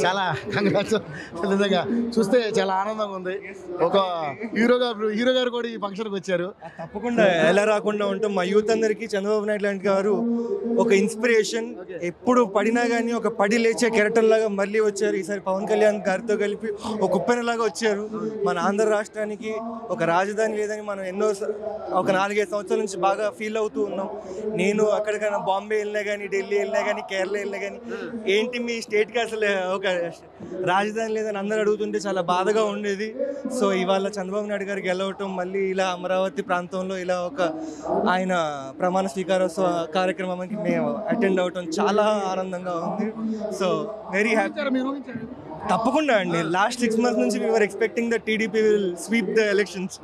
చాలా కంగ్రాట్స్. నిజంగా చూస్తే చాలా ఆనందంగా ఉంది. ఒక హీరో గారు కూడా ఈ ఫంక్షన్కి వచ్చారు. తప్పకుండా ఎలా రాకుండా ఉంటాం. మా యూత్ అందరికీ చంద్రబాబు నాయుడు లాంటి గారు ఒక ఇన్స్పిరేషన్. ఎప్పుడు పడినా కానీ ఒక పడి లేచే కెరటన్ లాగా మళ్ళీ వచ్చారు. ఈసారి పవన్ కళ్యాణ్ గారితో కలిపి ఒక ఉప్పెనలాగా వచ్చారు. మన ఆంధ్ర రాష్ట్రానికి ఒక రాజధాని లేదని మనం ఒక 4-5 సంవత్సరాల నుంచి బాగా ఫీల్ అవుతూ ఉన్నాం. నేను అక్కడికైనా బాంబే వెళ్ళినా కానీ, ఢిల్లీ వెళ్ళినా కానీ, కేరళ వెళ్ళినా కానీ, ఏంటి మీ స్టేట్కి అసలు ఒక రాజధాని లేదని అందరూ అడుగుతుంటే చాలా బాధగా ఉండేది. సో ఇవాళ చంద్రబాబు నాయుడు గారికి గెలవటం, మళ్ళీ ఇలా అమరావతి ప్రాంతంలో ఇలా ఒక ఆయన ప్రమాణ స్వీకారోత్సవ కార్యక్రమానికి మేము అటెండ్ అవ్వటం చాలా ఆనందంగా ఉంది. So very happy. తప్పకుండా అండి. లాస్ట్ 6 months నుంచి we are expecting the TDP will sweep the elections.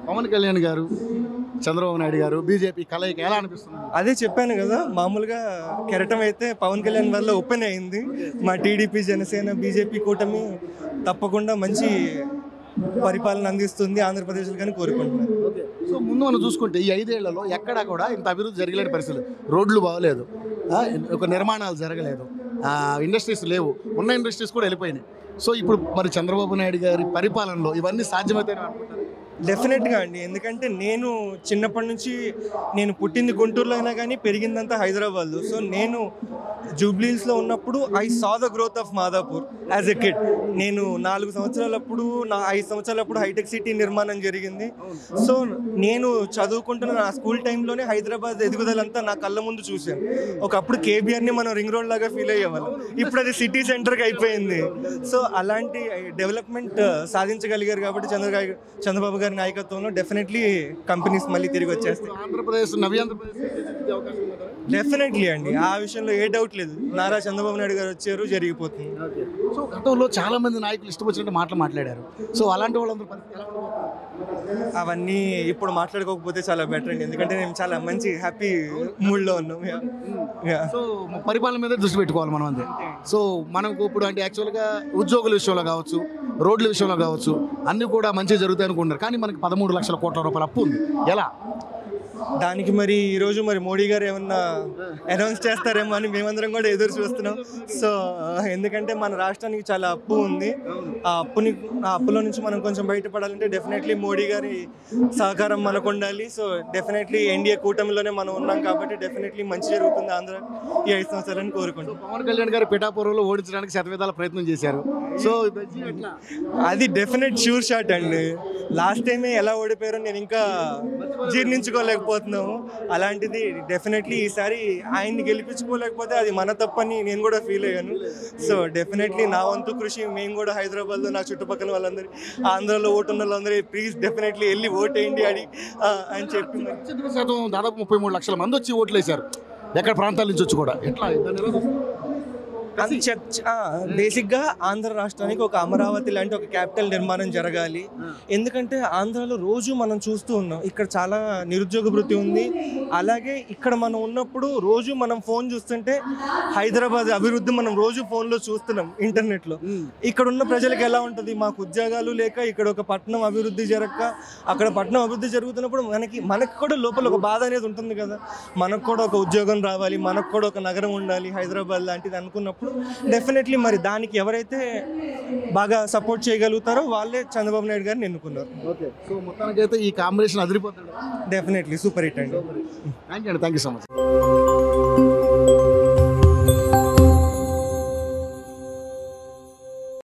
Pawan Kalyan గారు, చంద్రబాబు నాయుడు గారు, బీజేపీ కలయిక ఎలా అనిపిస్తుంది? అదే చెప్పాను కదా, మామూలుగా కెరటం అయితే పవన్ కళ్యాణ్ వల్ల ఓపెన్ అయింది. మా టీడీపీ, జనసేన, బీజేపీ కూటమి తప్పకుండా మంచి పరిపాలన అందిస్తుంది ఆంధ్రప్రదేశ్లో కానీ కోరుకుంటున్నాను. సో ముందు మనం చూసుకుంటే ఈ 5 ఏళ్లలో ఎక్కడా కూడా ఇంత అభివృద్ధి జరగలేని పరిస్థితులు. రోడ్లు బాగలేదు, ఒక నిర్మాణాలు జరగలేదు, ఇండస్ట్రీస్ లేవు, ఉన్న ఇండస్ట్రీస్ కూడా వెళ్ళిపోయినాయి. సో ఇప్పుడు మరి చంద్రబాబు నాయుడు గారి పరిపాలనలో ఇవన్నీ సాధ్యమవుతాయని అనుకుంటారు? డెఫినెట్గా అండి. ఎందుకంటే నేను చిన్నప్పటి నుంచి, నేను పుట్టింది గుంటూరులో అయినా కానీ పెరిగిందంతా హైదరాబాద్లో. సో నేను జూబ్లీహిల్స్లో ఉన్నప్పుడు I saw the growth of Madhapur as a kid. నేను 4 సంవత్సరాలప్పుడు, 5 సంవత్సరాలప్పుడు హైటెక్ సిటీ నిర్మాణం జరిగింది. సో నేను చదువుకుంటున్న నా స్కూల్ టైంలోనే హైదరాబాద్ ఎదుగుదలంతా నా కళ్ళ ముందు చూశాను. ఒకప్పుడు కేబీఆర్ని మనం రింగ్ రోడ్ లాగా ఫీల్ అయ్యేవాళ్ళం, ఇప్పుడు అది సిటీ సెంటర్కి అయిపోయింది. సో అలాంటి డెవలప్మెంట్ సాధించగలిగారు కాబట్టి చంద్రబాబు గారి నాయకత్వంలో డెఫినెట్లీ కంపెనీస్ మళ్ళీ తిరిగి వచ్చేస్తాయి. ఆంధ్రప్రదేశ్ డెఫినెట్లీ అండి, ఆ విషయంలో ఏ డౌట్ లేదు. నారా చంద్రబాబు నాయుడు గారు వచ్చారు, జరిగిపోతుంది. సో గతంలో చాలా మంది నాయకులు ఇష్టం వచ్చినట్టు మాట్లాడారు. సో అలాంటి వాళ్ళందరూ అవన్నీ ఇప్పుడు మాట్లాడుకోకపోతే చాలా బెటర్ అండి. ఎందుకంటే నేను చాలా మంచి హ్యాపీ మూడ్లో ఉన్నాం. సో పరిపాలన మీద దృష్టి పెట్టుకోవాలి మనం అంతే. సో మనకు ఇప్పుడు అంటే యాక్చువల్గా ఉద్యోగుల విషయంలో కావచ్చు, రోడ్ల విషయంలో కావచ్చు, అన్నీ కూడా మంచిగా జరుగుతాయి అనుకుంటున్నారు. కానీ మనకి 13 లక్షల కోట్ల రూపాయల అప్పు ఉంది. ఎలా? దానికి మరి ఈరోజు మరి మోడీ గారు ఏమన్నా అనౌన్స్ చేస్తారేమో అని మేమందరం కూడా ఎదురు చూస్తున్నాం. సో ఎందుకంటే మన రాష్ట్రానికి చాలా అప్పు ఉంది. ఆ అప్పులో నుంచి మనం కొంచెం బయటపడాలంటే డెఫినెట్లీ మోడీ గారి సహకారం మనకు ఉండాలి. సో డెఫినెట్లీ ఎన్డీఏ కూటమిలోనే మనం ఉన్నాం కాబట్టి డెఫినెట్లీ మంచి జరుగుతుంది ఆంధ్ర ఈ 5 సంవత్సరాలని కోరుకుంటాం. పవన్ కళ్యాణ్ గారు పిఠాపురంలో ఓడించడానికి శతవిధాల ప్రయత్నం చేశారు. సో అది డెఫినెట్ షూర్ షాట్ అండి. లాస్ట్ టైమే ఎలా ఓడిపోయారో నేను ఇంకా జీర్ణించుకోలేకపోతున్నాము. అలాంటిది డెఫినెట్లీ ఈసారి ఆయన్ని గెలిపించుకోలేకపోతే అది మన తప్పని నేను కూడా ఫీల్ అయ్యాను. సో డెఫినెట్లీ నా వంతు కృషి మేము కూడా హైదరాబాద్లో, నా చుట్టుపక్కల వాళ్ళందరూ, ఆంధ్రాలో ఓటు ఉన్న వాళ్ళందరూ ప్లీజ్ డెఫినెట్లీ వెళ్ళి ఓటేయండి అని చెప్పి దాదాపు 33 లక్షల మంది వచ్చి ఓట్లు వేశారు, ఎక్కడ ప్రాంతాల నుంచి వచ్చి కూడా. ఎట్లా బేసిక్గా ఆంధ్ర రాష్ట్రానికి ఒక అమరావతి లాంటి ఒక క్యాపిటల్ నిర్మాణం జరగాలి. ఎందుకంటే ఆంధ్రాలో రోజు మనం చూస్తూ ఉన్నాం, ఇక్కడ చాలా నిరుద్యోగ వృత్తి ఉంది. అలాగే ఇక్కడ మనం ఉన్నప్పుడు రోజు మనం ఫోన్ చూస్తుంటే హైదరాబాద్ అభివృద్ధి మనం రోజు ఫోన్లో చూస్తున్నాం, ఇంటర్నెట్లో. ఇక్కడ ఉన్న ప్రజలకు ఎలా ఉంటుంది? మాకు ఉద్యోగాలు లేక ఇక్కడ ఒక పట్టణం అభివృద్ధి జరగక, అక్కడ పట్టణం అభివృద్ధి జరుగుతున్నప్పుడు మనకి కూడా లోపల ఒక బాధ అనేది ఉంటుంది కదా. మనకు కూడా ఒక ఉద్యోగం రావాలి, మనకు కూడా ఒక నగరం ఉండాలి హైదరాబాద్ లాంటిది అనుకున్నప్పుడు డెఫినెట్లీ మరి దానికి ఎవరైతే బాగా సపోర్ట్ చేయగలుగుతారో వాళ్ళే చంద్రబాబు నాయుడు గారిని ఎన్నుకున్నారు. ఓకే, సో మొత్తానికైతే ఈ కాంబినేషన్ అదిరిపోతుంది. డెఫినెట్లీ సూపర్ హిట్ అండి. Thank you so much.